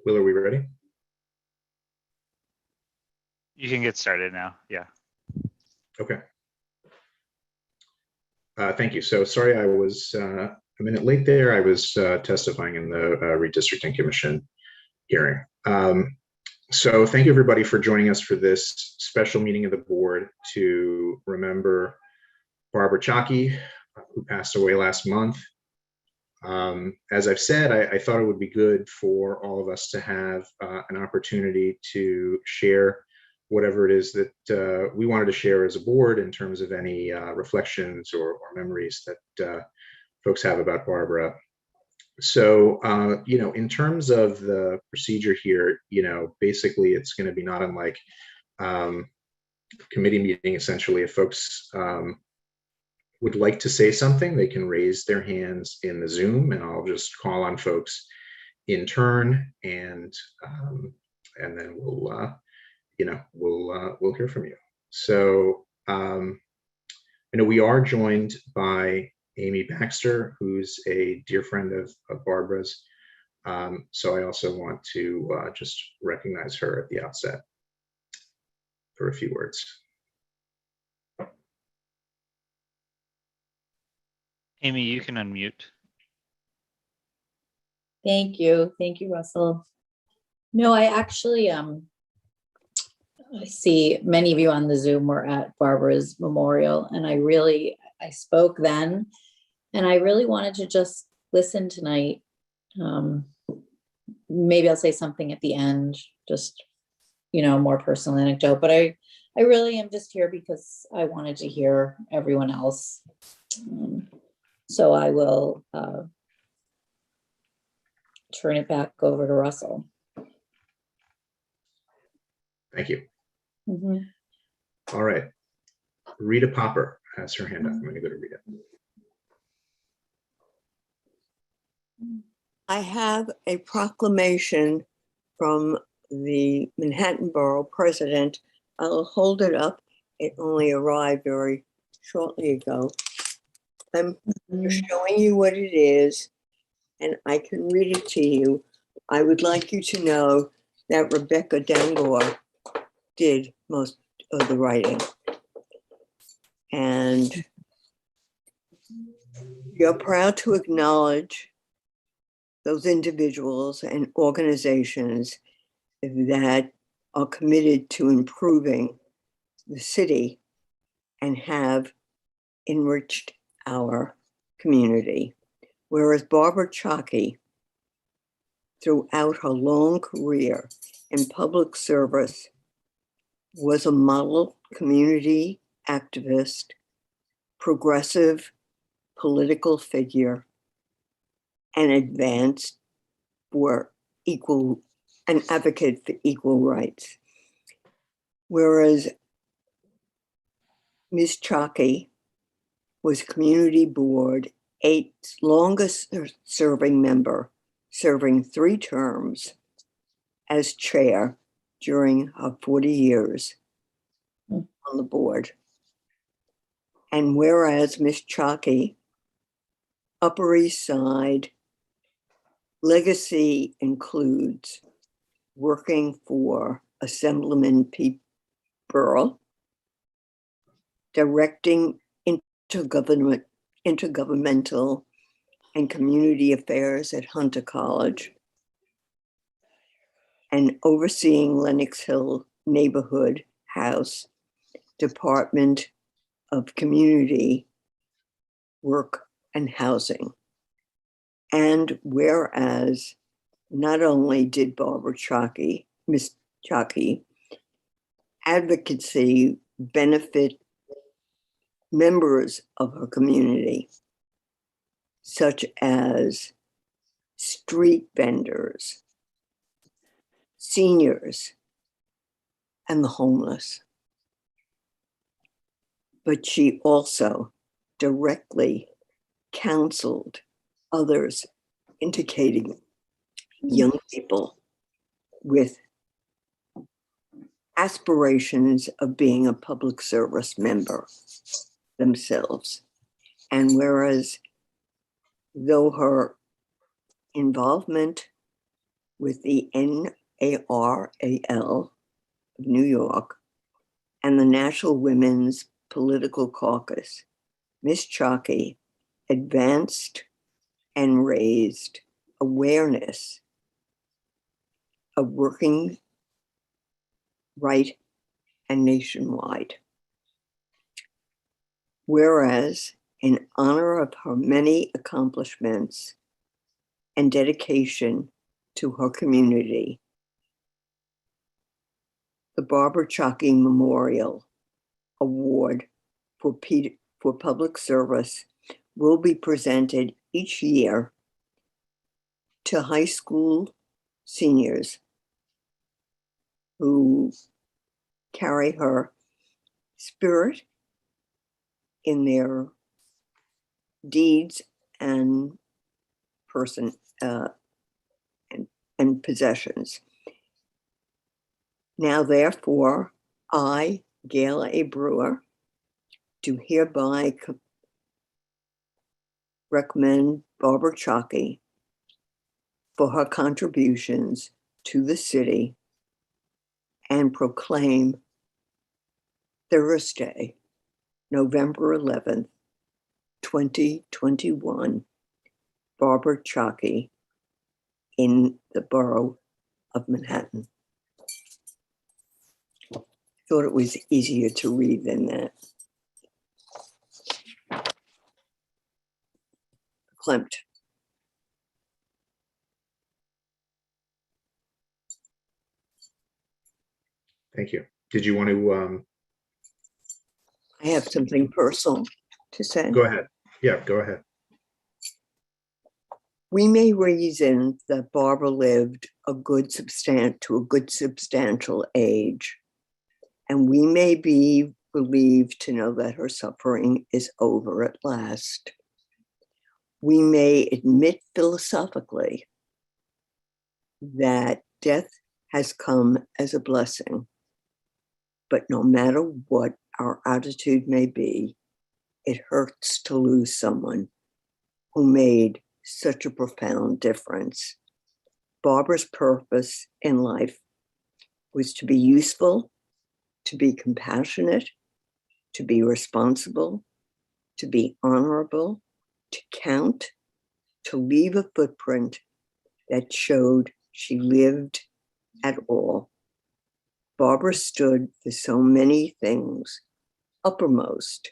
Will, are we ready? You can get started now. Yeah. Okay. Thank you. So sorry I was a minute late there. I was testifying in the Redistricting Commission hearing. So thank you everybody for joining us for this special meeting of the board to remember Barbara Chocky, who passed away last month. As I've said, I thought it would be good for all of us to have an opportunity to share whatever it is that we wanted to share as a board in terms of any reflections or memories that folks have about Barbara. So, in terms of the procedure here, basically it's going to be not unlike committee meeting. Essentially, if folks would like to say something, they can raise their hands in the Zoom, and I'll just call on folks in turn, and then we'll hear from you. So, we are joined by Amy Baxter, who's a dear friend of Barbara's. So I also want to just recognize her at the outset for a few words. Amy, you can unmute. Thank you, Russell. No, I actually I see many of you on the Zoom were at Barbara's memorial, and I spoke then, and I really wanted to just listen tonight. Maybe I'll say something at the end, just, more personal anecdote, but I really am just here because I wanted to hear everyone else. So I will turn it back over to Russell. Thank you. Mm-hmm. All right. Rita Popper has her hand up. I'm going to go to Rita. I have a proclamation from the Manhattan Borough President. I'll hold it up. It only arrived very shortly ago. I'm showing you what it is, and I can read it to you. I would like you to know that Rebecca Dangor did most of the writing. And you're proud to acknowledge those individuals and organizations that are committed to improving the city and have enriched our community. Whereas Barbara Chocky, throughout her long career in public service, was a model community activist, progressive political figure, and advanced for an advocate for equal rights. Whereas Ms. Chocky was community board 8's longest serving member, serving 3 terms as chair during her 40 years on the board. And whereas Ms. Chocky, Upper East Side legacy includes working for Assemblyman Pete Burrell, directing intergovernmental and community affairs at Hunter College, and overseeing Lenox Hill Neighborhood House Department of Community Work and Housing. And whereas not only did Ms. Chocky, advocacy benefit members of her community, such as street vendors, seniors, and the homeless. But she also directly counseled others, indicating young people with aspirations of being a public service member themselves. And whereas though her involvement with the NARAL of New York and the National Women's Political Caucus, Ms. Chocky advanced and raised awareness of working right and nationwide. Whereas, in honor of her many accomplishments and dedication to her community, the Barbara Chocky Memorial Award for Public Service will be presented each year to high school seniors who carry her spirit in their deeds and and possessions. Now, therefore, I, Gail A. Brewer, do hereby recommend Barbara Chocky for her contributions to the city and proclaim Thursday, November 11th, 2021, Barbara Chocky in the borough of Manhattan. Thought it was easier to read than that. Klimt. Thank you. Did you want to I have something personal to say. go ahead? Yeah, go ahead. We may reason that Barbara lived to a good substantial age, and we may be relieved to know that her suffering is over at last. We may admit philosophically that death has come as a blessing, but no matter what our attitude may be, it hurts to lose someone who made such a profound difference. Barbara's purpose in life was to be useful, to be compassionate, to be responsible, to be honorable, to count, to leave a footprint that showed she lived at all. Barbara stood for so many things. Uppermost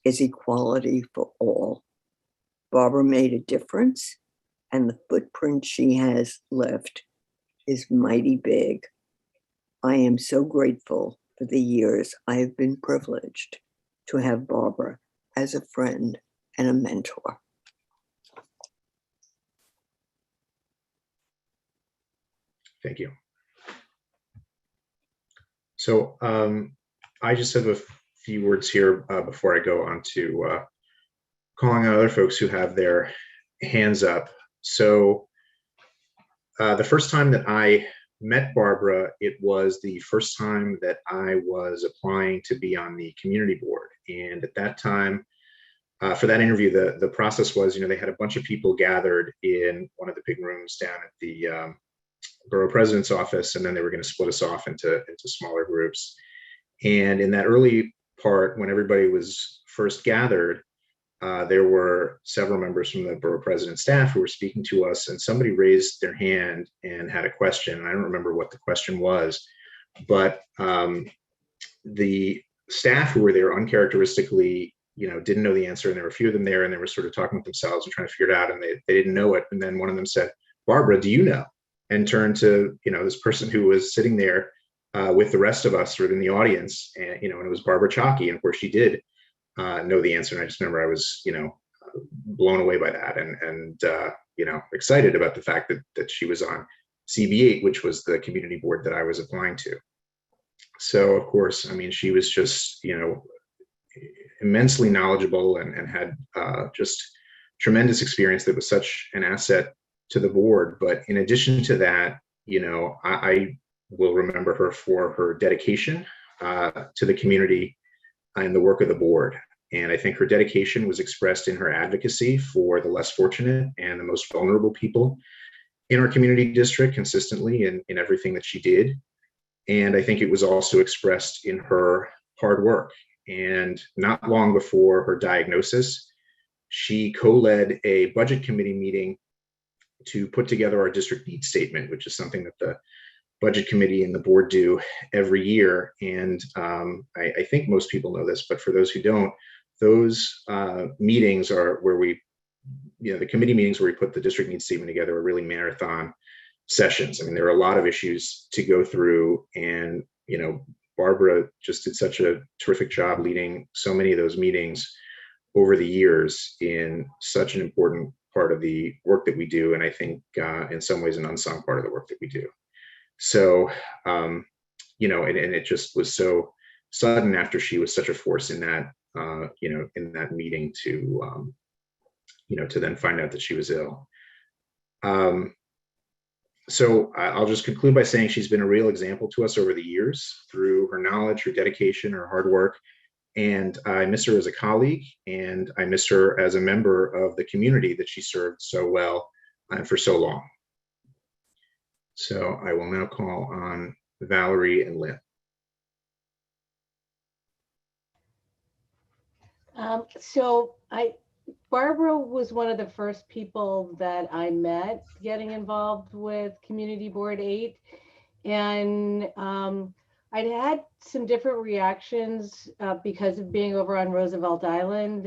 is equality for all. Barbara made a difference, and the footprint she has left is mighty big. I am so grateful for the years I have been privileged to have Barbara as a friend and a mentor. Thank you. So I just have a few words here before I go on to calling on other folks who have their hands up. So the first time that I met Barbara, it was the first time that I was applying to be on the community board. And at that time, for that interview, the process was, they had a bunch of people gathered in one of the big rooms down at the borough president's office, and then they were going to split us off into smaller groups. And in that early part, when everybody was first gathered, there were several members from the borough president's staff who were speaking to us, and somebody raised their hand and had a question. And I don't remember what the question was, but the staff who were there uncharacteristically, didn't know the answer. And there were a few of them there, and they were sort of talking with themselves and trying to figure it out, and they didn't know it. And then one of them said, "Barbara, do you know?" And turned to, this person who was sitting there with the rest of us sort of in the audience. And, and it was Barbara Chocky. And of course she did know the answer. And I just remember I was, blown away by that and excited about the fact that she was on CB8, which was the community board that I was applying to. So of course, she was just, immensely knowledgeable and had just tremendous experience that was such an asset to the board. But in addition to that, I will remember her for her dedication to the community and the work of the board. And I think her dedication was expressed in her advocacy for the less fortunate and the most vulnerable people in our community district consistently in everything that she did. And I think it was also expressed in her hard work. And not long before her diagnosis, she co-led a budget committee meeting to put together our district needs statement, which is something that the budget committee and the board do every year. And I think most people know this, but for those who don't, those meetings are where we, the committee meetings where we put the district needs statement together are really marathon sessions. I mean, there are a lot of issues to go through, and Barbara just did such a terrific job leading so many of those meetings over the years in such an important part of the work that we do, and I think in some ways an unsung part of the work that we do. So and it just was so sudden after she was such a force in that in that meeting to to then find out that she was ill. So I'll just conclude by saying she's been a real example to us over the years through her knowledge, her dedication, her hard work. And I miss her as a colleague, and I miss her as a member of the community that she served so well and for so long. So I will now call on Valerie and Lynn. Barbara was one of the first people that I met getting involved with Community Board 8. And I'd had some different reactions because of being over on Roosevelt Island.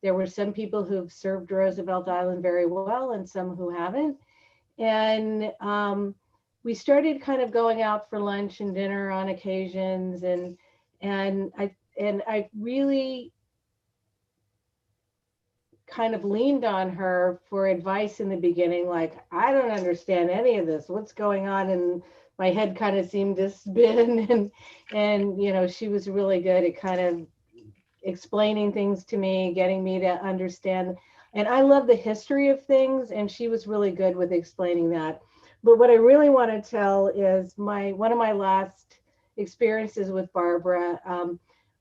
There were some people who've served Roosevelt Island very well and some who haven't. And we started kind of going out for lunch and dinner on occasions. And I really kind of leaned on her for advice in the beginning, like, I don't understand any of this. What's going on? And my head kind of seemed to spin. And she was really good at kind of explaining things to me, getting me to understand. And I love the history of things, and she was really good with explaining that. But what I really want to tell is one of my last experiences with Barbara.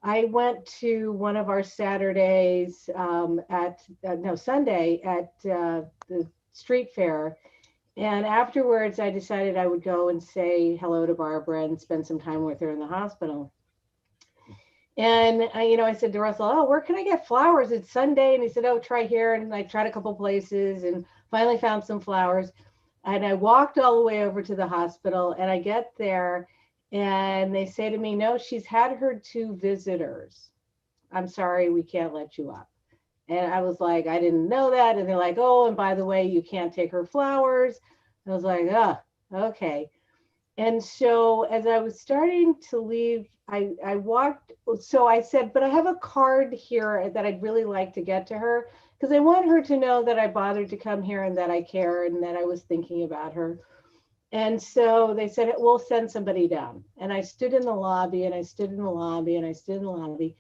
I went to one of our Saturdays Sunday at the street fair. And afterwards, I decided I would go and say hello to Barbara and spend some time with her in the hospital. And I said to Russell, oh, where can I get flowers? It's Sunday. And he said, oh, try here. And I tried a couple places and finally found some flowers. And I walked all the way over to the hospital, and I get there and they say to me, no, she's had her 2 visitors. I'm sorry, we can't let you up. And I was like, I didn't know that. And they're like, oh, and by the way, you can't take her flowers. I was like, okay. And so as I was starting to leave, I walked. So I said, but I have a card here that I'd really like to get to her, because I want her to know that I bothered to come here and that I care and that I was thinking about her. And so they said, we'll send somebody down. And I stood in the lobby and I stood in the lobby and I stood in the lobby.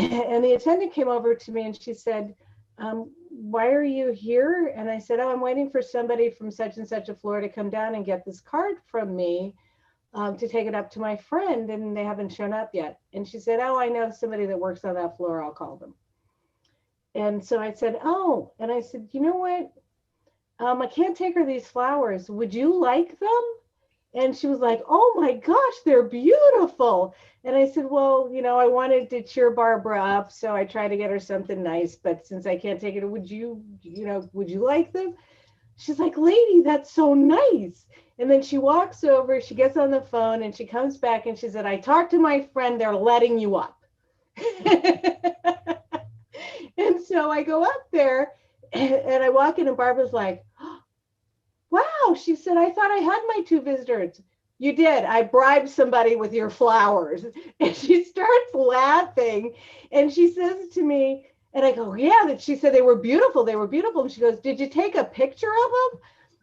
And the attendant came over to me and she said, why are you here? And I said, oh, I'm waiting for somebody from such and such a floor to come down and get this card from me to take it up to my friend. And they haven't shown up yet. And she said, oh, I know somebody that works on that floor. I'll call them. And so I said, oh, and I said, you know what? I can't take her these flowers. Would you like them? And she was like, oh my gosh, they're beautiful. And I said, well, I wanted to cheer Barbara up, so I tried to get her something nice, but since I can't take it, would you like them? She's like, lady, that's so nice. And then she walks over, she gets on the phone, and she comes back and she said, I talked to my friend, they're letting you up. And so I go up there and I walk in and Barbara's like, wow, she said, I thought I had my 2 visitors. You did. I bribed somebody with your flowers. And she starts laughing and she says to me, and I go, yeah, that she said they were beautiful. They were beautiful. And she goes, did you take a picture of them?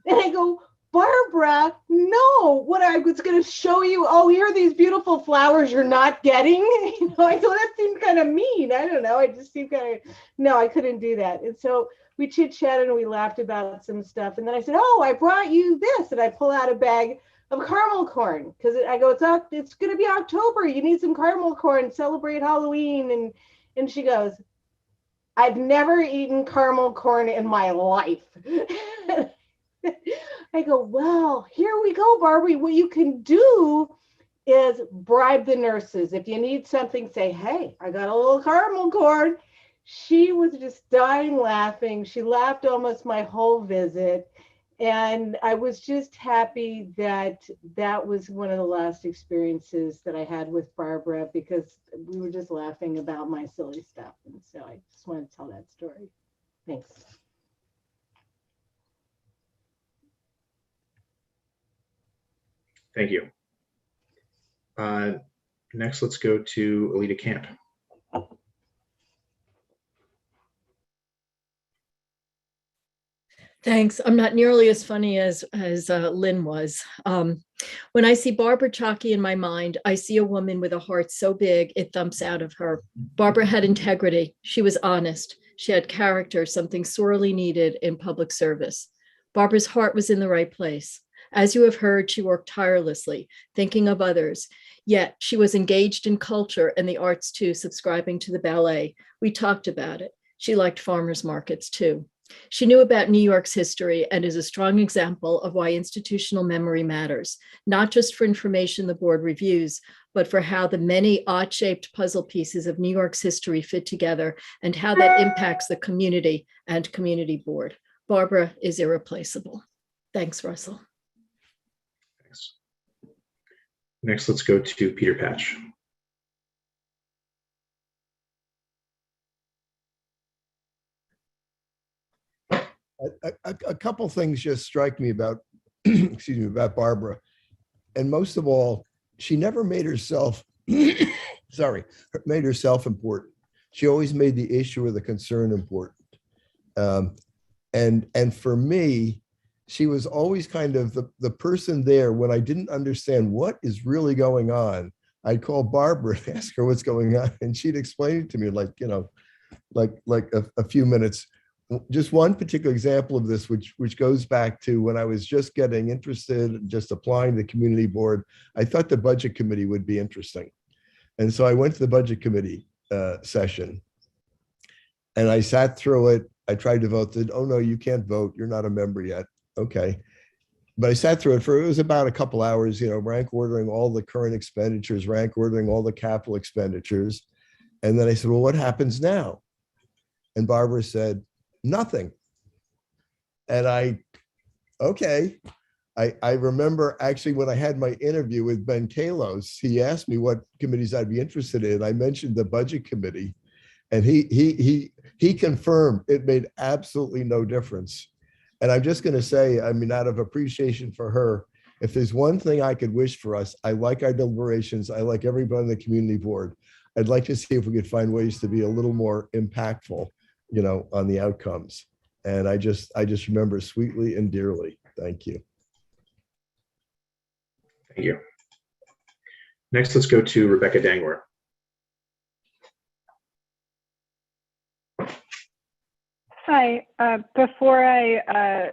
And I go, Barbara, no, what I was going to show you, oh, here are these beautiful flowers you're not getting. I go, that seemed kind of mean. I don't know. I just seemed kind of, no, I couldn't do that. And so we chit-chatted and we laughed about some stuff. And then I said, oh, I brought you this. And I pull out a bag of caramel corn because I go, it's going to be October. You need some caramel corn, celebrate Halloween. And she goes, I've never eaten caramel corn in my life. I go, well, here we go, Barbie. What you can do is bribe the nurses. If you need something, say, hey, I got a little caramel corn. She was just dying laughing. She laughed almost my whole visit. And I was just happy that that was one of the last experiences that I had with Barbara, because we were just laughing about my silly stuff. And so I just wanted to tell that story. Thanks. Thank you. Next, let's go to Alita Camp. Thanks. I'm not nearly as funny as Lynn was. When I see Barbara Chocky in my mind, I see a woman with a heart so big it thumps out of her. Barbara had integrity. She was honest. She had character, something sorely needed in public service. Barbara's heart was in the right place. As you have heard, she worked tirelessly, thinking of others. Yet she was engaged in culture and the arts too, subscribing to the ballet. We talked about it. She liked farmers markets too. She knew about New York's history and is a strong example of why institutional memory matters, not just for information the board reviews, but for how the many odd-shaped puzzle pieces of New York's history fit together and how that impacts the community and community board. Barbara is irreplaceable. Thanks, Russell. Thanks. Next, let's go to Peter Patch. A couple things just strike me about, excuse me, about Barbara. And most of all, she never made herself, made herself important. She always made the issue or the concern important. And for me, she was always kind of the person there when I didn't understand what is really going on. I'd call Barbara and ask her what's going on, and she'd explain it to me like, you know, like a few minutes. Just one particular example of this, which goes back to when I was just getting interested, just applying to the community board. I thought the budget committee would be interesting. And so I went to the budget committee session and I sat through it. I tried to vote. Oh no, you can't vote. You're not a member yet. Okay. But I sat through it it was about a couple hours, you know, rank ordering all the current expenditures, rank ordering all the capital expenditures. And then I said, well, what happens now? And Barbara said, nothing. And okay. I remember actually when I had my interview with Ben Kalos, he asked me what committees I'd be interested in. I mentioned the budget committee, and he confirmed it made absolutely no difference. And I'm just going to say, I mean, out of appreciation for her, if there's one thing I could wish for us, I like our deliberations. I like everybody on the community board. I'd like to see if we could find ways to be a little more impactful, you know, on the outcomes. And I just remember sweetly and dearly. Thank you. Thank you. Next, let's go to Rebecca Dangler. Hi. Before I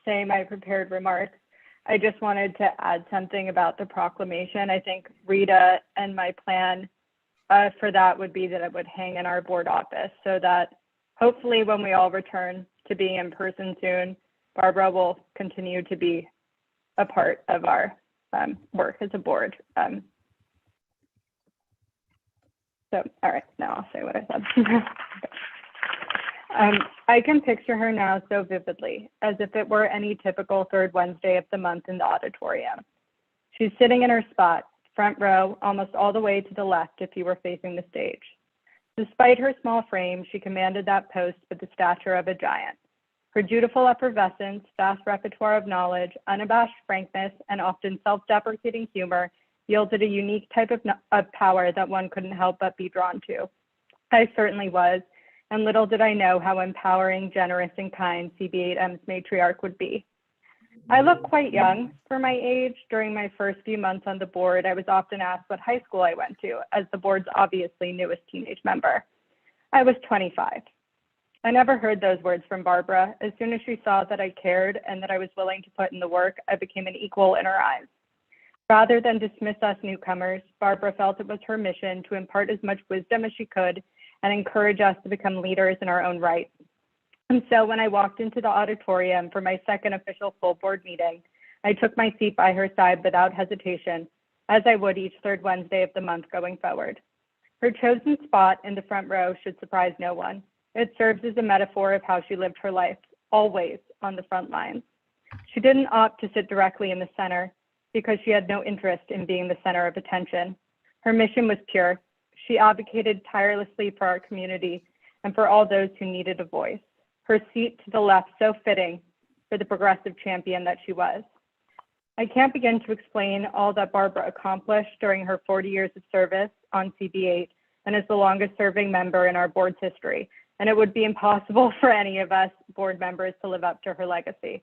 say my prepared remarks, I just wanted to add something about the proclamation. I think Rita and my plan for that would be that it would hang in our board office so that hopefully when we all return to being in person soon, Barbara will continue to be a part of our work as a board. So, all right, now I'll say what I said. I can picture her now so vividly, as if it were any typical third Wednesday of the month in the auditorium. She's sitting in her spot, front row, almost all the way to the left if you were facing the stage. Despite her small frame, she commanded that post with the stature of a giant. Her dutiful effervescence, vast repertoire of knowledge, unabashed frankness, and often self-deprecating humor yielded a unique type of power that one couldn't help but be drawn to. I certainly was, and little did I know how empowering, generous, and kind CB8M's matriarch would be. I look quite young for my age. During my first few months on the board, I was often asked what high school I went to, as the board's obviously newest teenage member. I was 25. I never heard those words from Barbara. As soon as she saw that I cared and that I was willing to put in the work, I became an equal in her eyes. Rather than dismiss us newcomers, Barbara felt it was her mission to impart as much wisdom as she could and encourage us to become leaders in our own right. And so when I walked into the auditorium for my second official full board meeting, I took my seat by her side without hesitation, as I would each third Wednesday of the month going forward. Her chosen spot in the front row should surprise no one. It serves as a metaphor of how she lived her life, always on the front lines. She didn't opt to sit directly in the center because she had no interest in being the center of attention. Her mission was pure. She advocated tirelessly for our community and for all those who needed a voice. Her seat to the left so fitting for the progressive champion that she was. I can't begin to explain all that Barbara accomplished during her 40 years of service on CB8 and is the longest serving member in our board's history, and it would be impossible for any of us board members to live up to her legacy.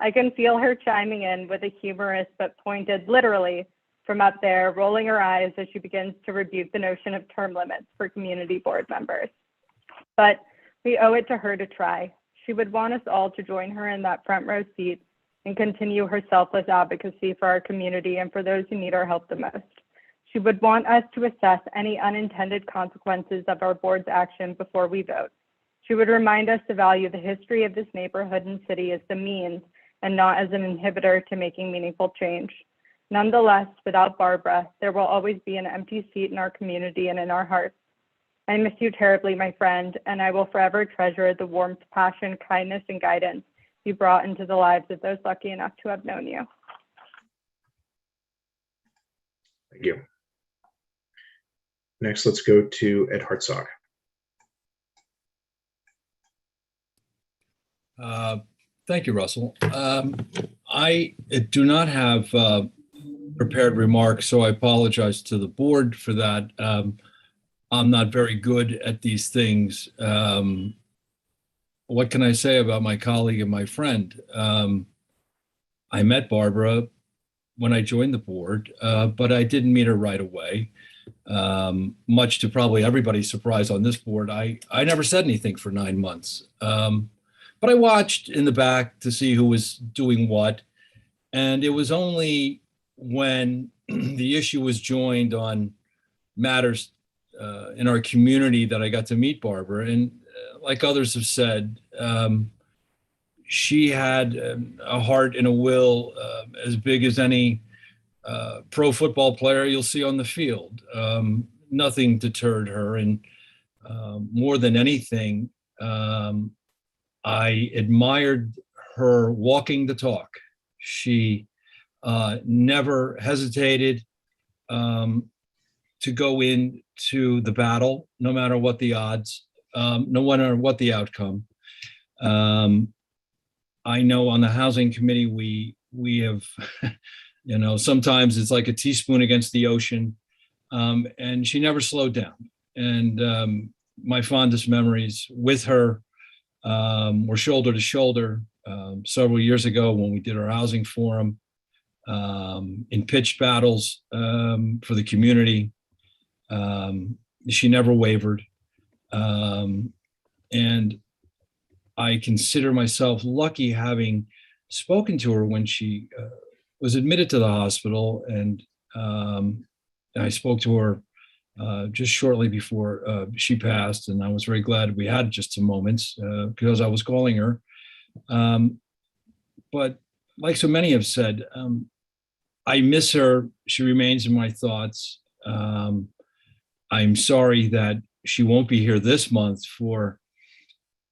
I can feel her chiming in with a humorous but pointed, literally, from up there, rolling her eyes as she begins to rebuke the notion of term limits for community board members. But we owe it to her to try. She would want us all to join her in that front row seat and continue her selfless advocacy for our community and for those who need our help the most. She would want us to assess any unintended consequences of our board's action before we vote. She would remind us to value the history of this neighborhood and city as the means and not as an inhibitor to making meaningful change. Nonetheless, without Barbara, there will always be an empty seat in our community and in our hearts. I miss you terribly, my friend, and I will forever treasure the warmth, passion, kindness, and guidance you brought into the lives of those lucky enough to have known you. Thank you. Next, let's go to Ed Hartzog. Thank you, Russell. I do not have prepared remarks, so I apologize to the board for that. I'm not very good at these things. What can I say about my colleague and my friend? I met Barbara when I joined the board, but I didn't meet her right away. Much to probably everybody's surprise on this board, I never said anything for 9 months. But I watched in the back to see who was doing what. And it was only when the issue was joined on matters in our community that I got to meet Barbara. And like others have said, she had a heart and a will as big as any pro football player you'll see on the field. Nothing deterred her. And more than anything, I admired her walking the talk. She never hesitated to go into the battle, no matter what the odds, no matter what the outcome. I know on the housing committee, we have, you know, sometimes it's like a teaspoon against the ocean, and she never slowed down. And my fondest memories with her were shoulder to shoulder several years ago when we did our housing forum, in pitched battles for the community. She never wavered. And I consider myself lucky having spoken to her when she was admitted to the hospital. And I spoke to her just shortly before she passed. And I was very glad we had just some moments because I was calling her. But like so many have said, I miss her. She remains in my thoughts. I'm sorry that she won't be here this month for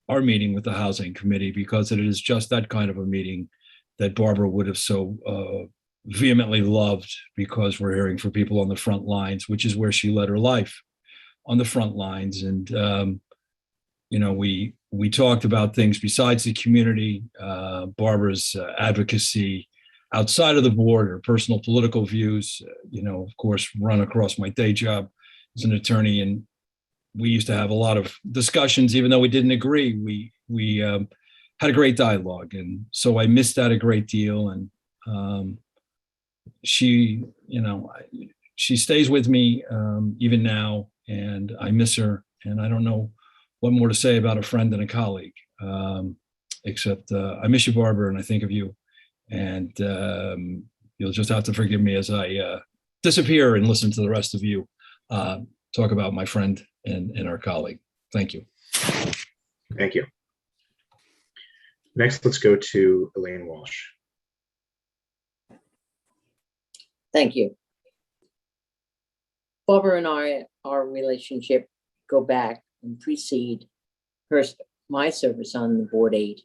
our meeting with the housing committee, because it is just that kind of a meeting that Barbara would have so vehemently loved, because we're hearing from people on the front lines, which is where she led her life, on the front lines. And, you know, we talked about things besides the community, Barbara's advocacy outside of the board, her personal political views, you know, of course, run across my day job as an attorney. And we used to have a lot of discussions, even though we didn't agree. We had a great dialogue. And so I missed that a great deal. And she, you know, she stays with me even now, and I miss her. And I don't know what more to say about a friend and a colleague, except I miss you, Barbara, and I think of you. And you'll just have to forgive me as I disappear and listen to the rest of you talk about my friend and our colleague. Thank you. Thank you. Next, let's go to Elaine Walsh. Thank you. Barbara and our relationship go back and precede my service on the board 8,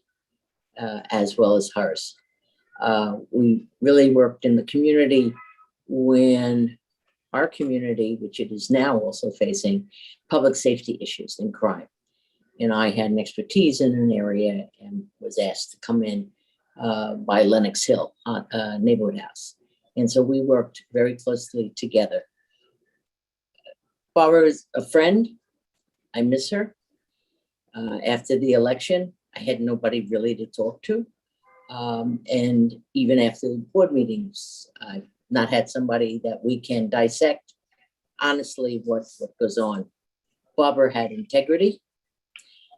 as well as hers. We really worked in the community when our community, which it is now also facing, public safety issues and crime. And I had an expertise in an area and was asked to come in by Lenox Hill neighborhood house. And so we worked very closely together. Barbara is a friend. I miss her. After the election, I had nobody really to talk to. And even after the board meetings, I've not had somebody that we can dissect honestly what goes on. Barbara had integrity.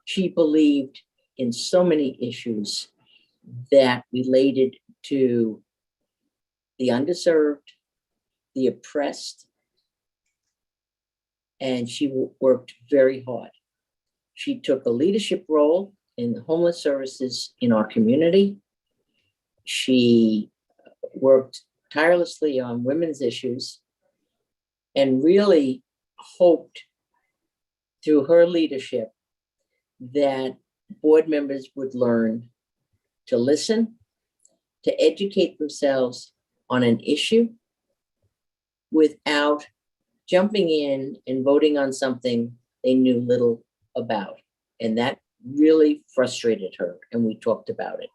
She believed in so many issues that related to the underserved, the oppressed, and she worked very hard. She took a leadership role in the homeless services in our community. She worked tirelessly on women's issues and really hoped through her leadership that board members would learn to listen, to educate themselves on an issue without jumping in and voting on something they knew little about. And that really frustrated her, and we talked about it.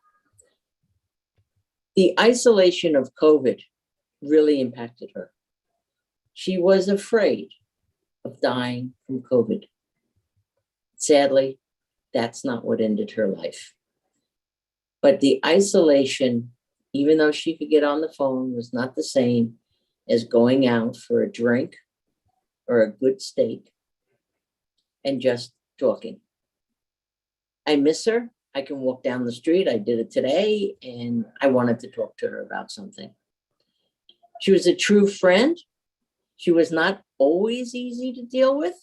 The isolation of COVID really impacted her. She was afraid of dying from COVID. Sadly, that's not what ended her life. But the isolation, even though she could get on the phone, was not the same as going out for a drink or a good steak and just talking. I miss her. I can walk down the street. I did it today, and I wanted to talk to her about something. She was a true friend. She was not always easy to deal with.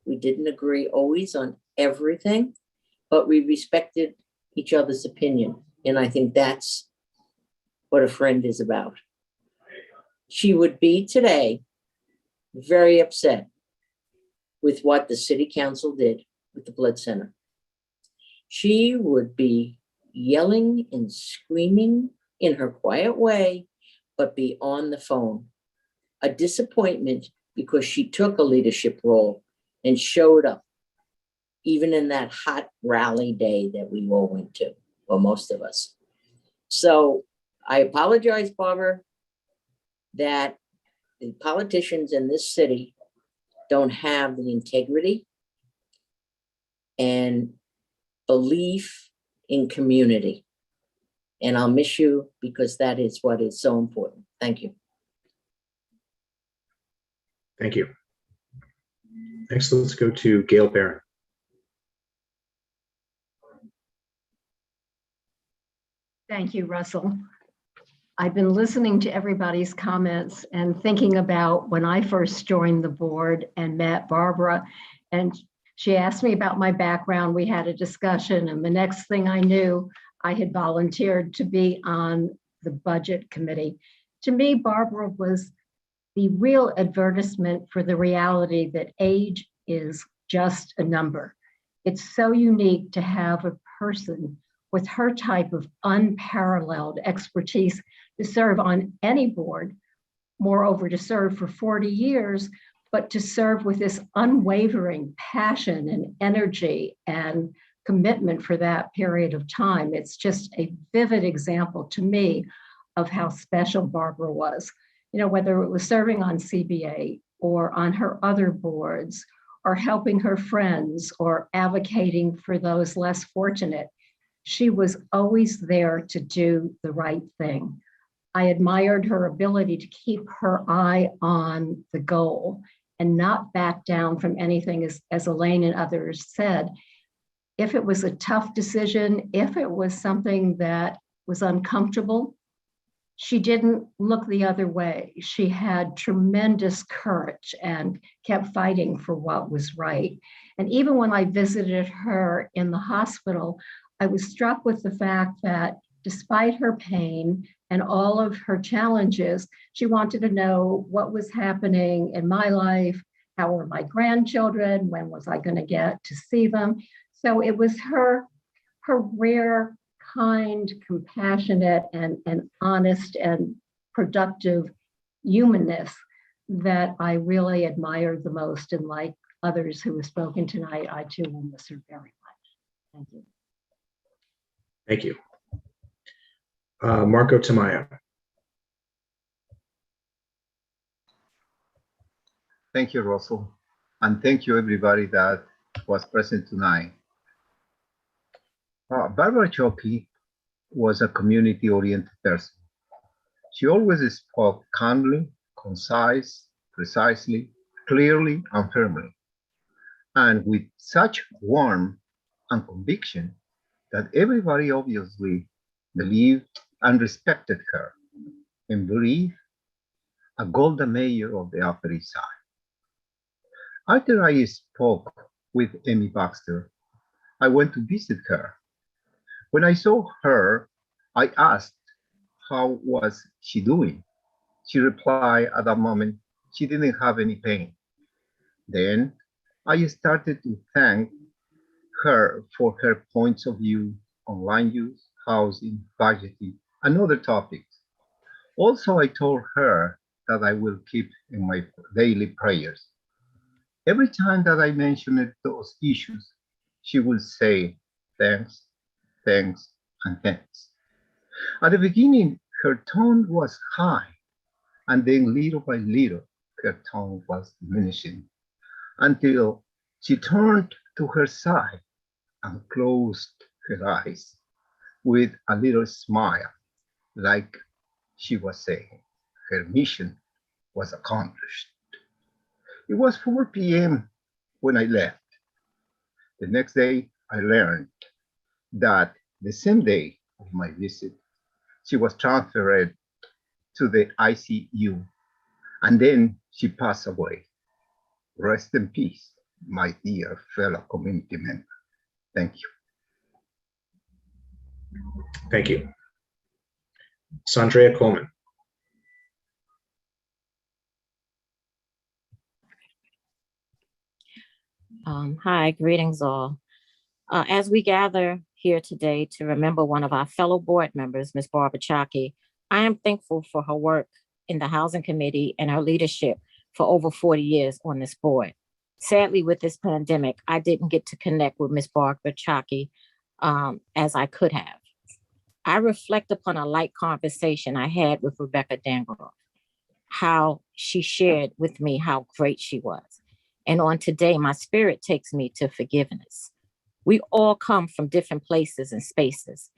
We didn't agree always on everything, but we respected each other's opinion. And I think that's what a friend is about. She would be today very upset with what the city council did with the blood center. She would be yelling and screaming in her quiet way, but be on the phone. A disappointment because she took a leadership role and showed up, even in that hot rally day that we all went to, or most of us. So I apologize, Barbara, that the politicians in this city don't have the integrity and belief in community. And I'll miss you because that is what is so important. Thank you. Thank you. Next, let's go to Gail Barron. Thank you, Russell. I've been listening to everybody's comments and thinking about when I first joined the board and met Barbara, and she asked me about my background. We had a discussion, and the next thing I knew, I had volunteered to be on the budget committee. To me, Barbara was the real advertisement for the reality that age is just a number. It's so unique to have a person with her type of unparalleled expertise to serve on any board, moreover to serve for 40 years, but to serve with this unwavering passion and energy and commitment for that period of time. It's just a vivid example to me of how special Barbara was. You know, whether it was serving on CBA or on her other boards or helping her friends or advocating for those less fortunate, she was always there to do the right thing. I admired her ability to keep her eye on the goal and not back down from anything, as Elaine and others said. If it was a tough decision, if it was something that was uncomfortable, she didn't look the other way. She had tremendous courage and kept fighting for what was right. And even when I visited her in the hospital, I was struck with the fact that despite her pain and all of her challenges, she wanted to know what was happening in my life. How were my grandchildren? When was I going to get to see them? So it was her rare, kind, compassionate, and honest and productive humanness that I really admired the most. And like others who have spoken tonight, I too will miss her very much. Thank you. Thank you. Marco Tamayo. Thank you, Russell. And thank you, everybody that was present tonight. Barbara Chocky was a community-oriented person. She always spoke calmly, concise, precisely, clearly, and firmly, and with such warmth and conviction that everybody obviously believed and respected her. In brief, a Golda Meir of the Upper East Side. After I spoke with Amy Baxter, I went to visit her. When I saw her, I asked, how was she doing? She replied at that moment, she didn't have any pain. Then I started to thank her for her points of view on land use, housing, budgeting, and other topics. Also, I told her that I will keep in my daily prayers. Every time that I mentioned those issues, she will say, thanks, thanks, and thanks. At the beginning, her tone was high, and then little by little, her tone was diminishing until she turned to her side and closed her eyes with a little smile, like she was saying her mission was accomplished. It was 4 p.m. when I left. The next day, I learned that the same day of my visit, she was transferred to the ICU, and then she passed away. Rest in peace, my dear fellow community member. Thank you. Thank you. Sandrea Coleman. Hi, greetings all. As we gather here today to remember one of our fellow board members, Ms. Barbara Chocky, I am thankful for her work in the Housing Committee and her leadership for over 40 years on this board. Sadly, with this pandemic, I didn't get to connect with Ms. Barbara Chocky as I could have. I reflect upon a light conversation I had with Rebecca Dangroff, how she shared with me how great she was. And on today, my spirit takes me to forgiveness. We all come from different places and spaces.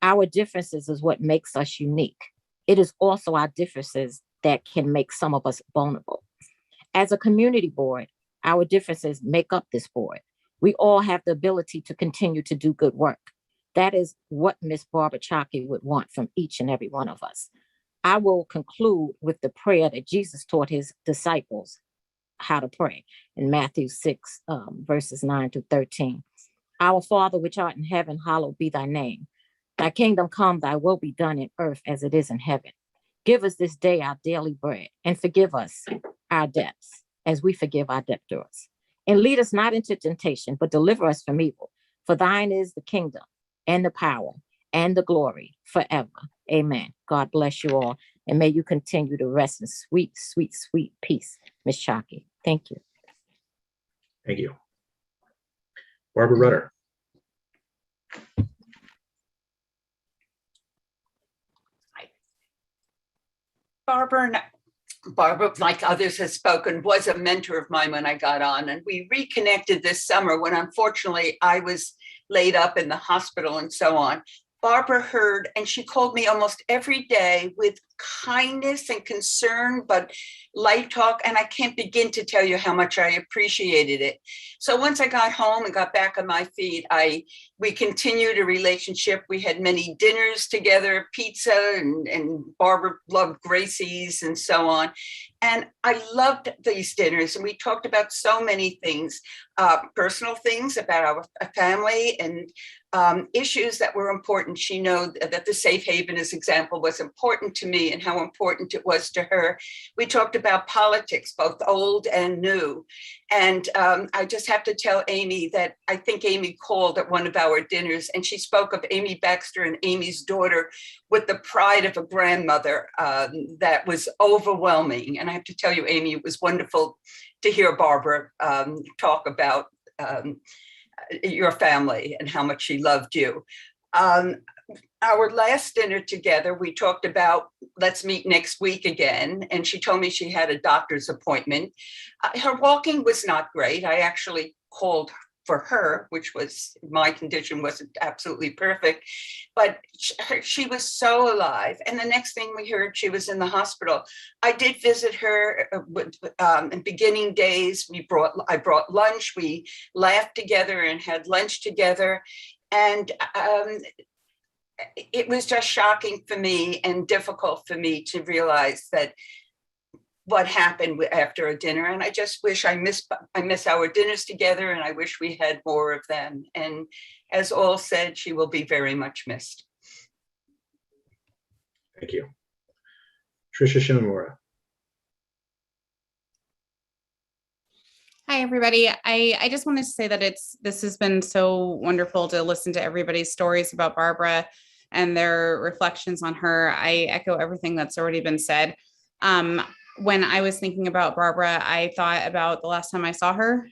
Our differences is what makes us unique. It is also our differences that can make some of us vulnerable. As a community board, our differences make up this board. We all have the ability to continue to do good work. That is what Ms. Barbara Chocky would want from each and every one of us. I will conclude with the prayer that Jesus taught his disciples how to pray in Matthew 6, verses 9 to 13. Our Father, which art in heaven, hallowed be thy name. Thy kingdom come, thy will be done in earth as it is in heaven. Give us this day our daily bread, and forgive us our debts as we forgive our debtors. And lead us not into temptation, but deliver us from evil. For thine is the kingdom and the power and the glory forever. Amen. God bless you all. And may you continue to rest in sweet, sweet, sweet peace, Ms. Chocky. Thank you. Thank you. Barbara Rutter. Barbara, like others have spoken, was a mentor of mine when I got on, and we reconnected this summer when unfortunately I was laid up in the hospital and so on. Barbara heard, and she called me almost every day with kindness and concern, but light talk. And I can't begin to tell you how much I appreciated it. So once I got home and got back on my feet, we continued a relationship. We had many dinners together, pizza, and Barbara loved Gracie's and so on. And I loved these dinners. And we talked about so many things, personal things about our family and issues that were important. She knew that the safe haven, as example, was important to me and how important it was to her. We talked about politics, both old and new. And I just have to tell Amy that I think Amy called at one of our dinners and she spoke of Amy Baxter and Amy's daughter with the pride of a grandmother that was overwhelming. And I have to tell you, Amy, it was wonderful to hear Barbara talk about your family and how much she loved you. Our last dinner together, we talked about, let's meet next week again. And she told me she had a doctor's appointment. Her walking was not great. I actually called for her, which was, my condition wasn't absolutely perfect, but she was so alive. And the next thing we heard, she was in the hospital. I did visit her in beginning days. I brought lunch. We laughed together and had lunch together. And it was just shocking for me and difficult for me to realize that what happened after a dinner. And I just wish I miss our dinners together, and I wish we had more of them. And as all said, she will be very much missed. Thank you. Tricia Shimamura. Hi, everybody. I just wanted to say that this has been so wonderful to listen to everybody's stories about Barbara and their reflections on her. I echo everything that's already been said. When I was thinking about Barbara, I thought about the last time I saw her,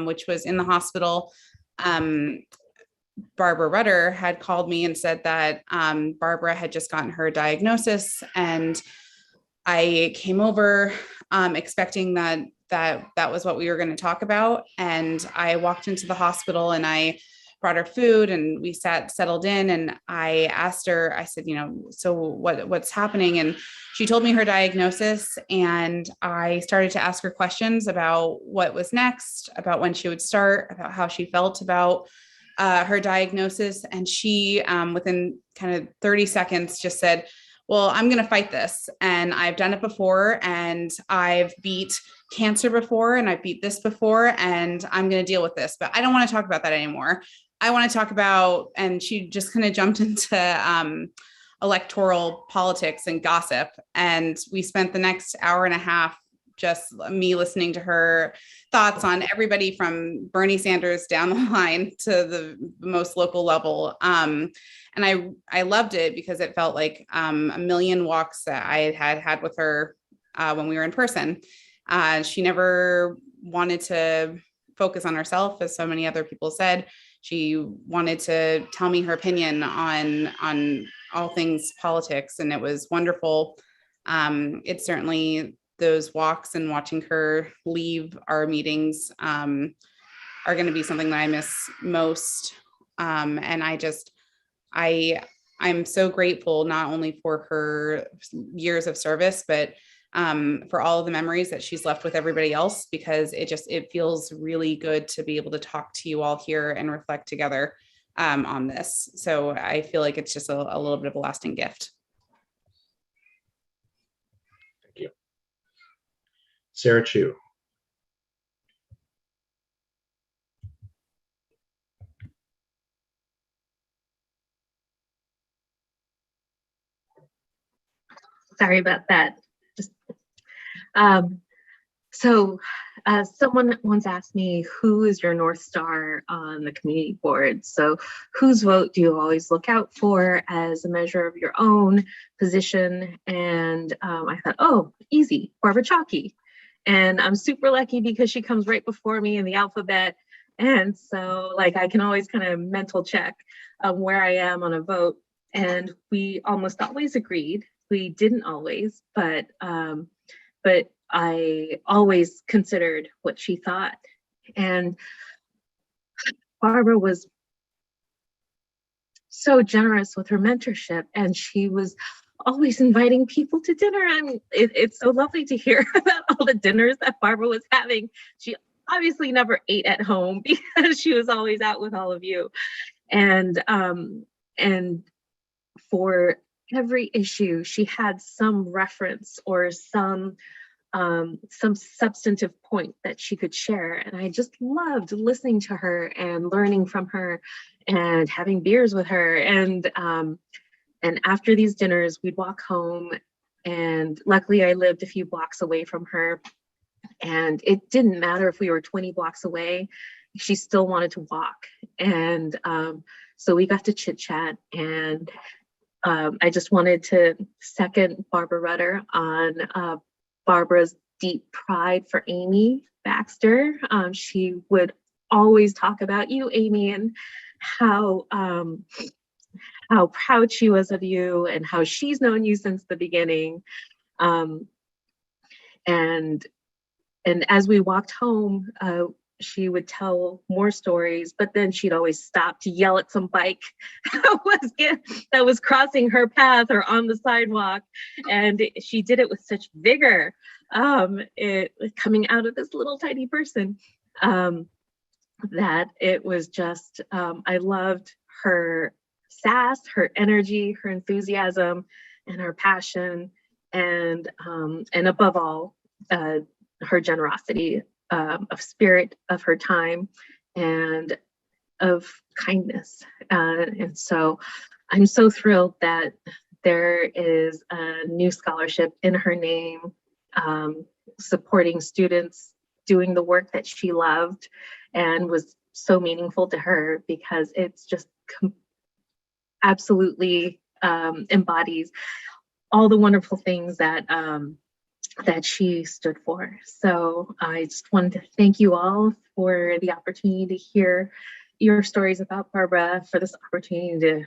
which was in the hospital. Barbara Rudder had called me and said that Barbara had just gotten her diagnosis, and I came over expecting that was what we were going to talk about. And I walked into the hospital and I brought her food and we settled in, and I asked her, I said, so what's happening? And she told me her diagnosis, and I started to ask her questions about what was next, about when she would start, about how she felt about her diagnosis. And she, within kind of 30 seconds, just said, well, I'm going to fight this. And I've done it before, and I've beat cancer before, and I beat this before, and I'm going to deal with this, but I don't want to talk about that anymore. I want to talk about, and she just kind of jumped into electoral politics and gossip. And we spent the next hour and a half just me listening to her thoughts on everybody from Bernie Sanders down the line to the most local level. And I loved it because it felt like a million walks that I had with her when we were in person. She never wanted to focus on herself, as so many other people said. She wanted to tell me her opinion on all things politics, and it was wonderful. It's certainly those walks and watching her leave our meetings are going to be something that I miss most. And I'm so grateful not only for her years of service, but for all of the memories that she's left with everybody else, because it feels really good to be able to talk to you all here and reflect together on this. So I feel like it's just a little bit of a lasting gift. Thank you. Sarah Chu. Sorry about that. Someone once asked me, who is your North Star on the community board? So whose vote do you always look out for as a measure of your own position? And I thought, oh, easy, Barbara Chocky. And I'm super lucky because she comes right before me in the alphabet. And so I can always kind of mental check where I am on a vote. And we almost always agreed. We didn't always, but I always considered what she thought. And Barbara was so generous with her mentorship, and she was always inviting people to dinner. And it's so lovely to hear about all the dinners that Barbara was having. She obviously never ate at home because she was always out with all of you. And for every issue, she had some reference or some some substantive point that she could share. And I just loved listening to her and learning from her and having beers with her. And after these dinners, we'd walk home. And luckily, I lived a few blocks away from her. And it didn't matter if we were 20 blocks away, she still wanted to walk. And so we got to chit chat. And I just wanted to second Barbara Rudder on Barbara's deep pride for Amy Baxter. She would always talk about you, Amy, and how proud she was of you and how she's known you since the beginning. And as we walked home, she would tell more stories, but then she'd always stop to yell at some bike that was crossing her path or on the sidewalk. And she did it with such vigor, coming out of this little tiny person, that it was just, I loved her sass, her energy, her enthusiasm, and her passion, and above all, her generosity of spirit, of her time, and of kindness. And so I'm so thrilled that there is a new scholarship in her name, supporting students doing the work that she loved and was so meaningful to her, because it's just absolutely embodies all the wonderful things that that she stood for. So I just wanted to thank you all for the opportunity to hear your stories about Barbara, for this opportunity to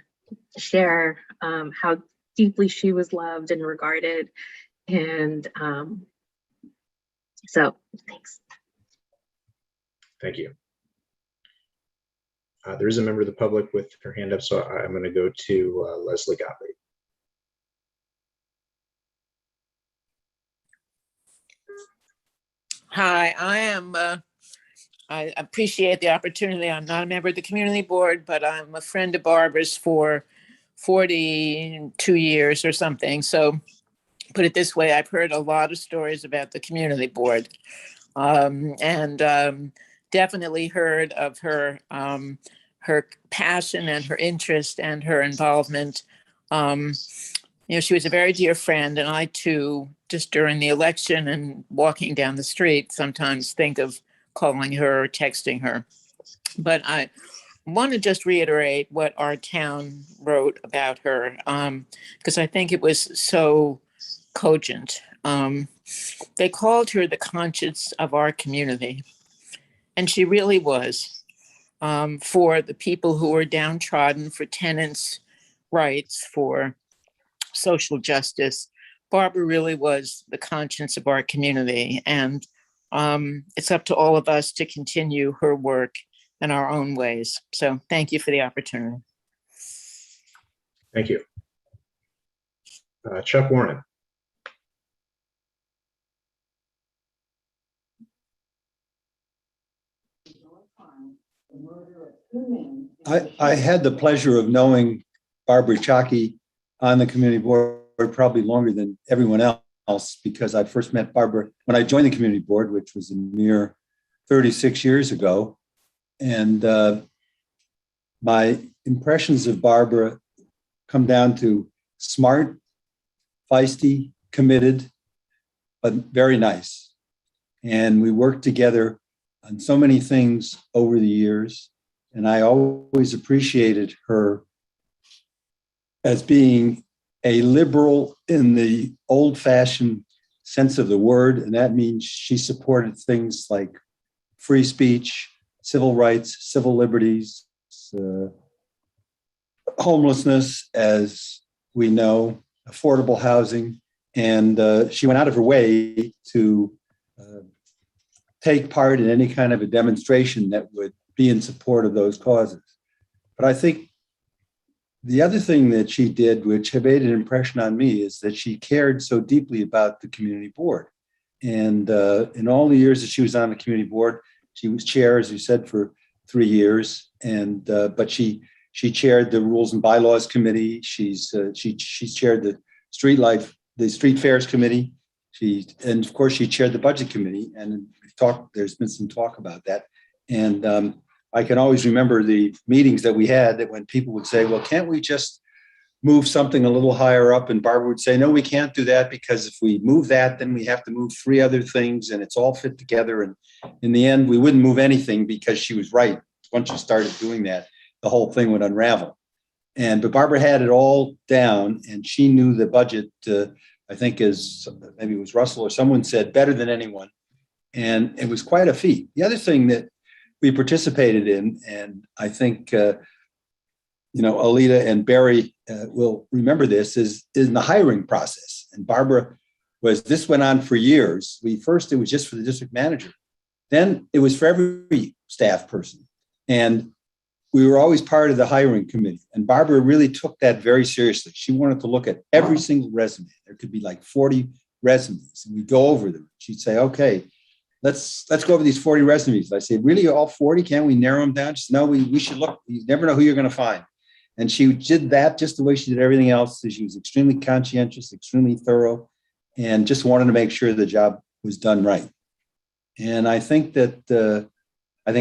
share how deeply she was loved and regarded. And so thanks. Thank you. There is a member of the public with her hand up, so I'm going to go to Leslie Gottlieb. Hi, I appreciate the opportunity. I'm not a member of the community board, but I'm a friend of Barbara's for 42 years or something. So put it this way, I've heard a lot of stories about the community board, and definitely heard of her, her passion and her interest and her involvement. She was a very dear friend, and I too, just during the election and walking down the street, sometimes think of calling her or texting her. But I want to just reiterate what our town wrote about her, because I think it was so cogent. They called her the conscience of our community, and she really was, for the people who were downtrodden, for tenants' rights, for social justice. Barbara really was the conscience of our community, and it's up to all of us to continue her work in our own ways. So thank you for the opportunity. Thank you. Chuck Warren. I had the pleasure of knowing Barbara Chocky on the community board probably longer than everyone else, because I first met Barbara when I joined the community board, which was a mere 36 years ago. And my impressions of Barbara come down to smart, feisty, committed, but very nice. And we worked together on so many things over the years. And I always appreciated her as being a liberal in the old-fashioned sense of the word. And that means she supported things like free speech, civil rights, civil liberties, homelessness, as we know, affordable housing. And she went out of her way to take part in any kind of a demonstration that would be in support of those causes. But I think the other thing that she did, which had made an impression on me, is that she cared so deeply about the community board. And in all the years that she was on the community board, she was chair, as you said, for 3 years. And but she chaired the Rules and Bylaws Committee. She's chaired the Street Fairs Committee, And of course, she chaired the budget committee, and there's been some talk about that. And I can always remember the meetings that we had, that when people would say, well, can't we just move something a little higher up? And Barbara would say, no, we can't do that, because if we move that, then we have to move 3 other things, and it's all fit together. And in the end, we wouldn't move anything, because she was right. Once you started doing that, the whole thing would unravel. But Barbara had it all down, and she knew the budget, I think, as maybe it was Russell or someone said, better than anyone. And it was quite a feat. The other thing that we participated in, and I think, Alita and Barry will remember this, is in the hiring process. And Barbara this went on for years. First, it was just for the district manager. Then it was for every staff person. And we were always part of the hiring committee. And Barbara really took that very seriously. She wanted to look at every single resume. There could be like 40 resumes, and we'd go over them. She'd say, okay, let's go over these 40 resumes. I say, really, all 40? Can't we narrow them down? Just no, we should look. You never know who you're going to find. And she did that just the way she did everything else. She was extremely conscientious, extremely thorough, and just wanted to make sure the job was done right. And I think that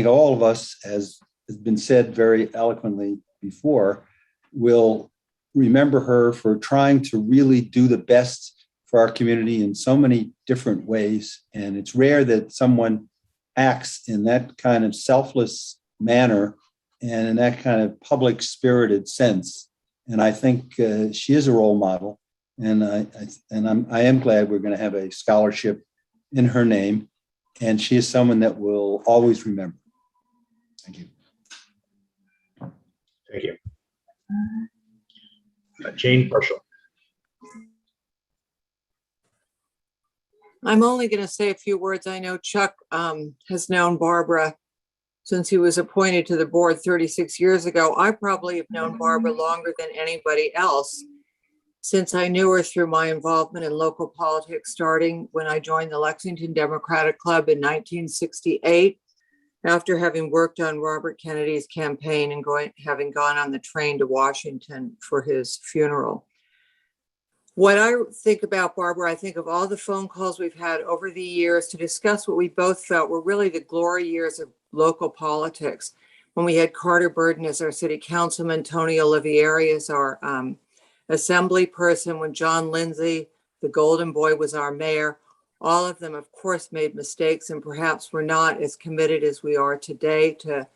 all of us, as has been said very eloquently before, will remember her for trying to really do the best for our community in so many different ways. And it's rare that someone acts in that kind of selfless manner and in that kind of public spirited sense. And I think she is a role model. And I am glad we're going to have a scholarship in her name. And she is someone that we'll always remember. Thank you. Thank you. Jane Marshall. I'm only going to say a few words. I know Chuck has known Barbara since he was appointed to the board 36 years ago. I probably have known Barbara longer than anybody else, since I knew her through my involvement in local politics, starting when I joined the Lexington Democratic Club in 1968, after having worked on Robert Kennedy's campaign and having gone on the train to Washington for his funeral. What I think about Barbara, I think of all the phone calls we've had over the years to discuss what we both felt were really the glory years of local politics. When we had Carter Burden as our city councilman, Tony Olivieri as our assembly person, when John Lindsay, the golden boy, was our mayor. All of them, of course, made mistakes and perhaps were not as committed as we are today to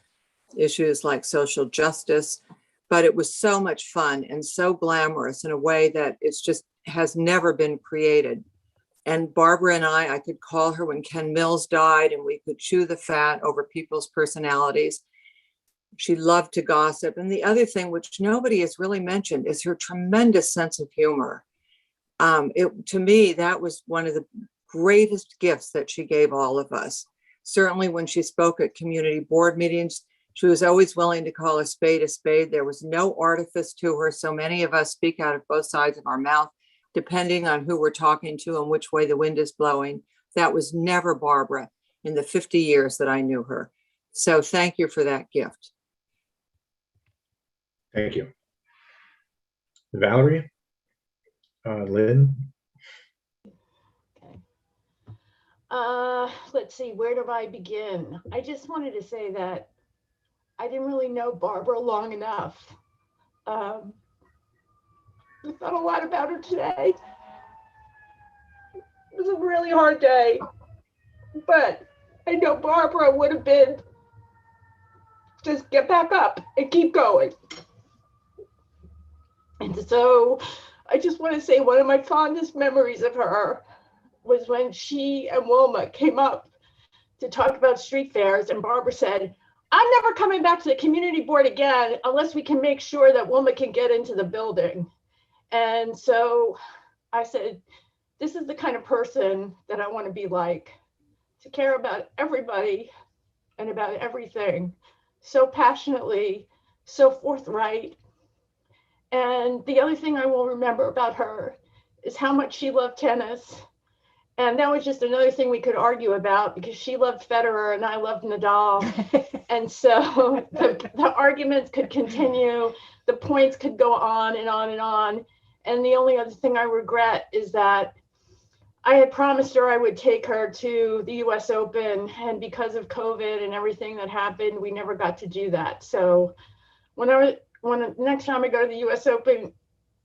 issues like social justice. But it was so much fun and so glamorous in a way that it's just has never been created. And Barbara and I could call her when Ken Mills died, and we could chew the fat over people's personalities. She loved to gossip. And the other thing, which nobody has really mentioned, is her tremendous sense of humor. To me, that was one of the greatest gifts that she gave all of us. Certainly when she spoke at community board meetings, she was always willing to call a spade a spade. There was no artifice to her. So many of us speak out of both sides of our mouth, depending on who we're talking to and which way the wind is blowing. That was never Barbara in the 50 years that I knew her. So thank you for that gift. Thank you. Valerie? Lynn? Let's see, where do I begin? I just wanted to say that I didn't really know Barbara long enough. I thought a lot about her today. It was a really hard day, but I know Barbara would have been just get back up and keep going. And so I just want to say one of my fondest memories of her was when she and Wilma came up to talk about street fairs, and Barbara said, I'm never coming back to the community board again unless we can make sure that Wilma can get into the building. And so I said, this is the kind of person that I want to be like, to care about everybody and about everything so passionately, so forthright. And the other thing I will remember about her is how much she loved tennis. And that was just another thing we could argue about, because she loved Federer and I loved Nadal. And so the arguments could continue, the points could go on and on and on. And the only other thing I regret is that I had promised her I would take her to the US Open, and because of COVID and everything that happened, we never got to do that. So when next time I go to the US Open,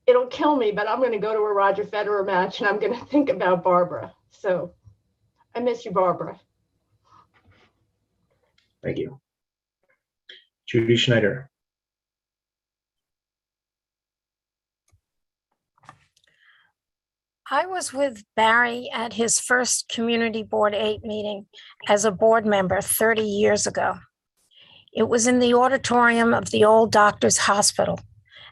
it'll kill me, but I'm going to go to a Roger Federer match and I'm going to think about Barbara. So I miss you, Barbara. Thank you. Judy Schneider. I was with Barry at his first Community Board 8 meeting as a board member 30 years ago. It was in the auditorium of the old doctor's hospital,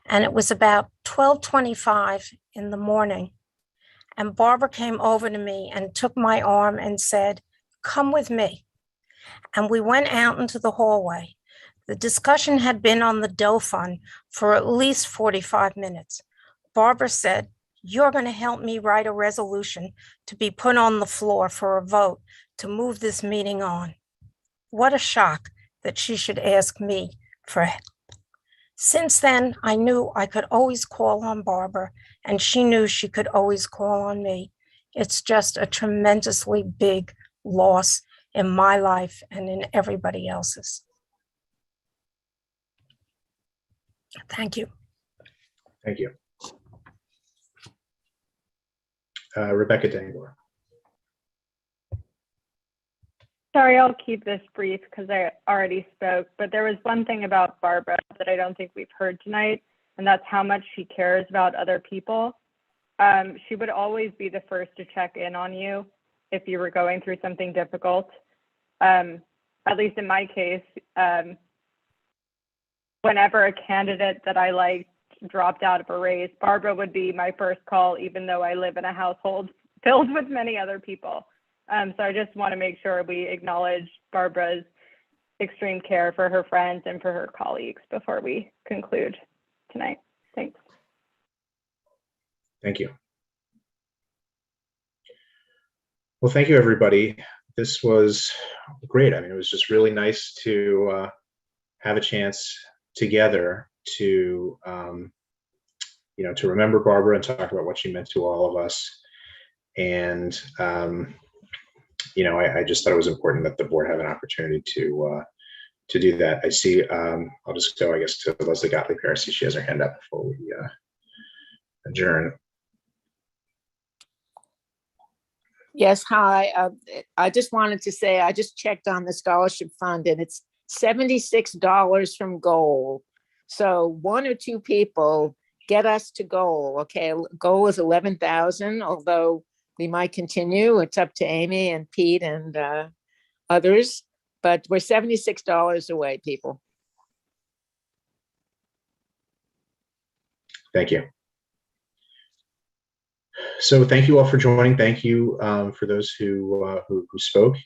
and it was about 12:25 in the morning. And Barbara came over to me and took my arm and said, "Come with me." And we went out into the hallway. The discussion had been on the Doe Fund for at least 45 minutes. Barbara said, "You're going to help me write a resolution to be put on the floor for a vote to move this meeting on." What a shock that she should ask me for help. Since then, I knew I could always call on Barbara, and she knew she could always call on me. It's just a tremendously big loss in my life and in everybody else's. Thank you. Thank you. Rebecca Dangor. Sorry, I'll keep this brief because I already spoke, but there was one thing about Barbara that I don't think we've heard tonight, and that's how much she cares about other people. She would always be the first to check in on you if you were going through something difficult. At least in my case, whenever a candidate that I liked dropped out of a race, Barbara would be my first call, even though I live in a household filled with many other people. So I just want to make sure we acknowledge Barbara's extreme care for her friends and for her colleagues before we conclude tonight. Thanks. Thank you. Well, thank you, everybody. This was great. I mean, it was just really nice to have a chance together to, to remember Barbara and talk about what she meant to all of us. And, I just thought it was important that the board have an opportunity to do that. I see, I'll just go, I guess, to Leslie Gottlieb here. I see she has her hand up before we adjourn. Yes, hi. I just wanted to say, I just checked on the scholarship fund and it's $76 from goal. So one or two people get us to goal. Okay, goal is 11,000, although we might continue. It's up to Amy and Pete and others, but we're $76 away, people. Thank you. So thank you all for joining. Thank you for those who spoke.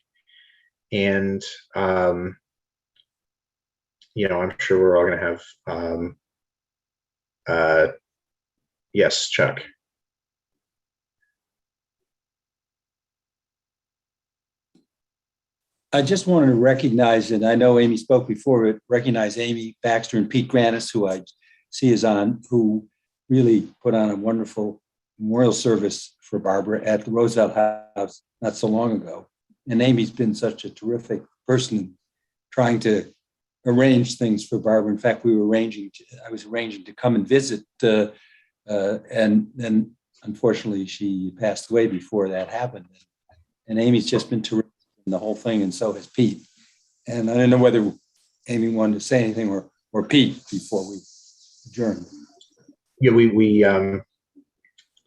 And, I'm sure we're all going to have, yes, Chuck. I just wanted to recognize, and I know Amy spoke before, but recognize Amy Baxter and Pete Granis, who I see is on, who really put on a wonderful memorial service for Barbara at the Roosevelt House not so long ago. And Amy's been such a terrific person trying to arrange things for Barbara. In fact, I was arranging to come and visit, and then unfortunately she passed away before that happened. And Amy's just been terrific in the whole thing, and so has Pete. And I don't know whether Amy wanted to say anything or Pete before we adjourn. Yeah, we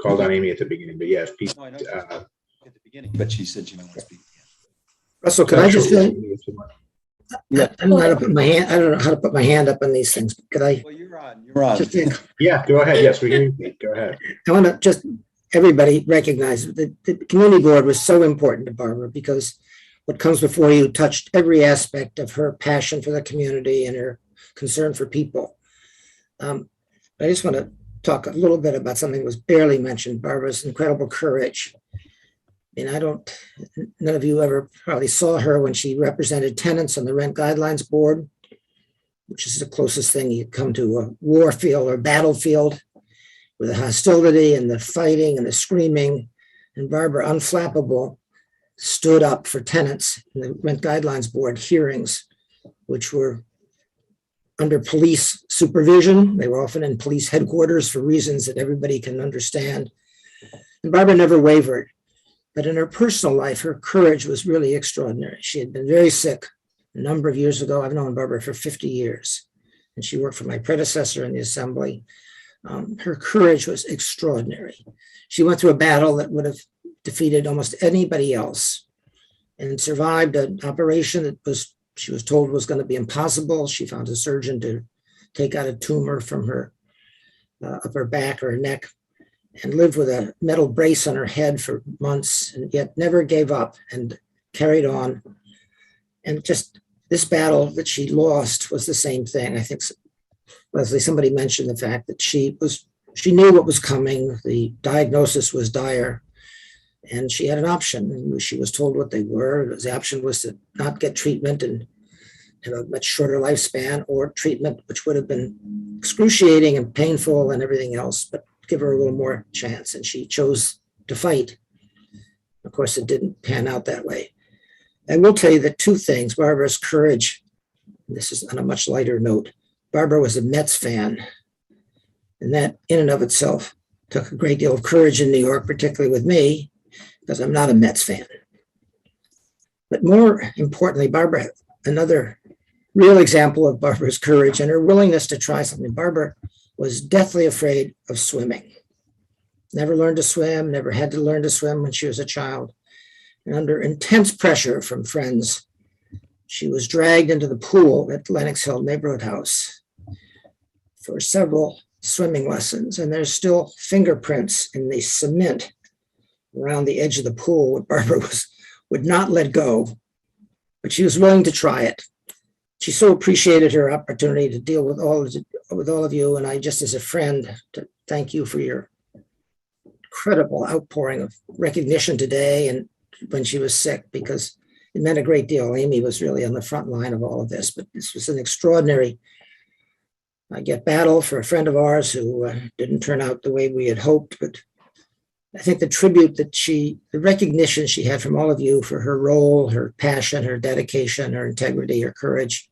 called on Amy at the beginning, but yeah, if Pete. No, I know at the beginning, but she said she didn't want to speak. Russell, can I just? Yeah. I don't know how to put my hand. I don't know how to put my hand up on these things. Could I? Well, you're on. You're on. Yeah, go ahead. Yes, we hear you, Pete. Go ahead. I want to just everybody recognize that the community board was so important to Barbara because what comes before you touched every aspect of her passion for the community and her concern for people. I just want to talk a little bit about something that was barely mentioned, Barbara's incredible courage. I mean, none of you ever probably saw her when she represented tenants on the Rent Guidelines Board, which is the closest thing you come to a war field or battlefield with the hostility and the fighting and the screaming. And Barbara, unflappable, stood up for tenants in the Rent Guidelines Board hearings, which were under police supervision. They were often in police headquarters for reasons that everybody can understand. And Barbara never wavered. But in her personal life, her courage was really extraordinary. She had been very sick a number of years ago. I've known Barbara for 50 years, and she worked for my predecessor in the assembly. Her courage was extraordinary. She went through a battle that would have defeated almost anybody else and survived an operation that she was told was going to be impossible. She found a surgeon to take out a tumor from her of her back or her neck, and lived with a metal brace on her head for months, and yet never gave up and carried on. And just this battle that she lost was the same thing. I think, Leslie, somebody mentioned the fact that she knew what was coming. The diagnosis was dire, and she had an option. And she was told what they were. The option was to not get treatment and have a much shorter lifespan, or treatment which would have been excruciating and painful and everything else, but give her a little more chance. And she chose to fight. Of course, it didn't pan out that way. I will tell you that two things: Barbara's courage, and this is on a much lighter note. Barbara was a Mets fan, and that in and of itself took a great deal of courage in New York, particularly with me, because I'm not a Mets fan. But more importantly, Barbara, another real example of Barbara's courage and her willingness to try something. Barbara was deathly afraid of swimming. Never learned to swim, never had to learn to swim when she was a child. And under intense pressure from friends, she was dragged into the pool at Lenox Hill Neighborhood House for several swimming lessons. And there's still fingerprints in the cement around the edge of the pool where Barbara would not let go, but she was willing to try it. She so appreciated her opportunity to deal with all of you, and I, just as a friend, to thank you for your incredible outpouring of recognition today and when she was sick, because it meant a great deal. Amy was really on the front line of all of this, but this was an extraordinary battle for a friend of ours who didn't turn out the way we had hoped. But I think the tribute that the recognition she had from all of you for her role, her passion, her dedication, her integrity, her courage,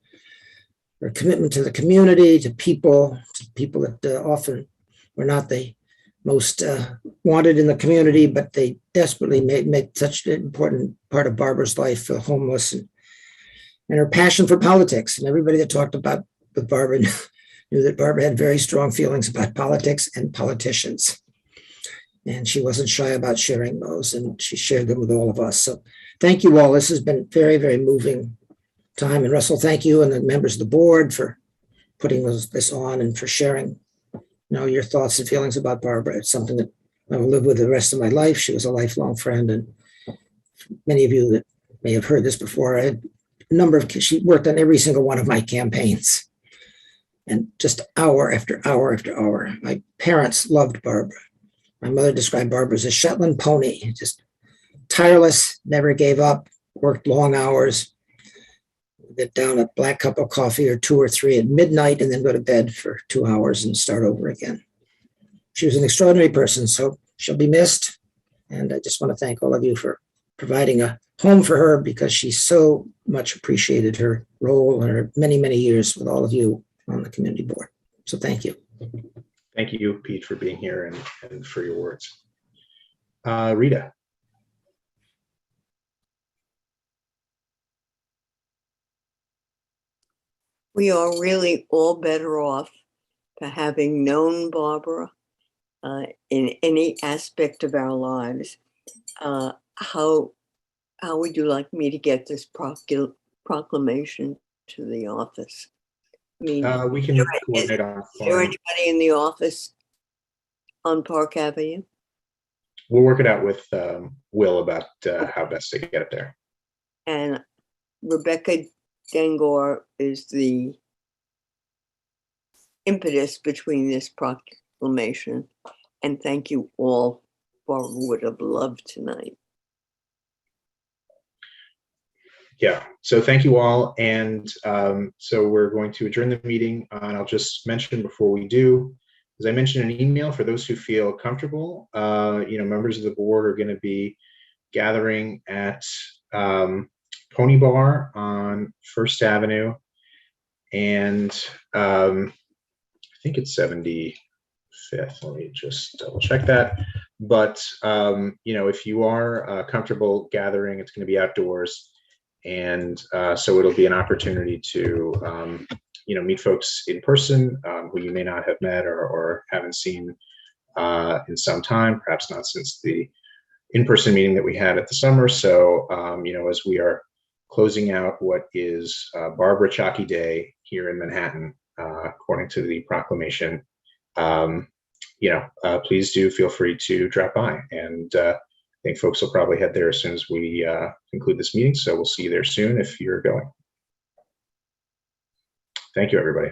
her commitment to the community, to people that often were not the most wanted in the community, but they desperately made such an important part of Barbara's life, the homeless, and her passion for politics. And everybody that talked with Barbara knew that Barbara had very strong feelings about politics and politicians. And she wasn't shy about sharing those, and she shared them with all of us. So thank you all. This has been very, very moving time. And Russell, thank you and the members of the board for putting this on and for sharing your thoughts and feelings about Barbara. It's something that I will live with the rest of my life. She was a lifelong friend. And many of you that may have heard this before, I had she worked on every single one of my campaigns. And just hour after hour after hour. My parents loved Barbara. My mother described Barbara as a Shetland pony, just tireless, never gave up, worked long hours, get down a black cup of coffee or 2 or 3 at midnight, and then go to bed for 2 hours and start over again. She was an extraordinary person, so she'll be missed. And I just want to thank all of you for providing a home for her, because she so much appreciated her role and her many, many years with all of you on the community board. So thank you. Thank you, Pete, for being here and for your words. Rita. We are really all better off for having known Barbara in any aspect of our lives. How would you like me to get this proclamation to the office? I mean, we can coordinate on. Is there anybody in the office on Park Avenue? We'll work it out with Will about how best to get it there. And Rebecca Dengor is the impetus between this proclamation. And thank you all. Barbara would have loved tonight. Yeah, so thank you all. And so we're going to adjourn the meeting. And I'll just mention before we do As I mentioned in an email, for those who feel comfortable, members of the board are going to be gathering at Pony Bar on First Avenue, and I think it's 75th. Let me just double check that. But if you are comfortable gathering, it's going to be outdoors, and so it'll be an opportunity to meet folks in person who you may not have met or haven't seen in some time, perhaps not since the in-person meeting that we had at the summer. So, as we are closing out what is Barbara Chocky Day here in Manhattan, according to the proclamation, please do feel free to drop by. And I think folks will probably head there as soon as we conclude this meeting. So we'll see you there soon if you're going. Thank you, everybody.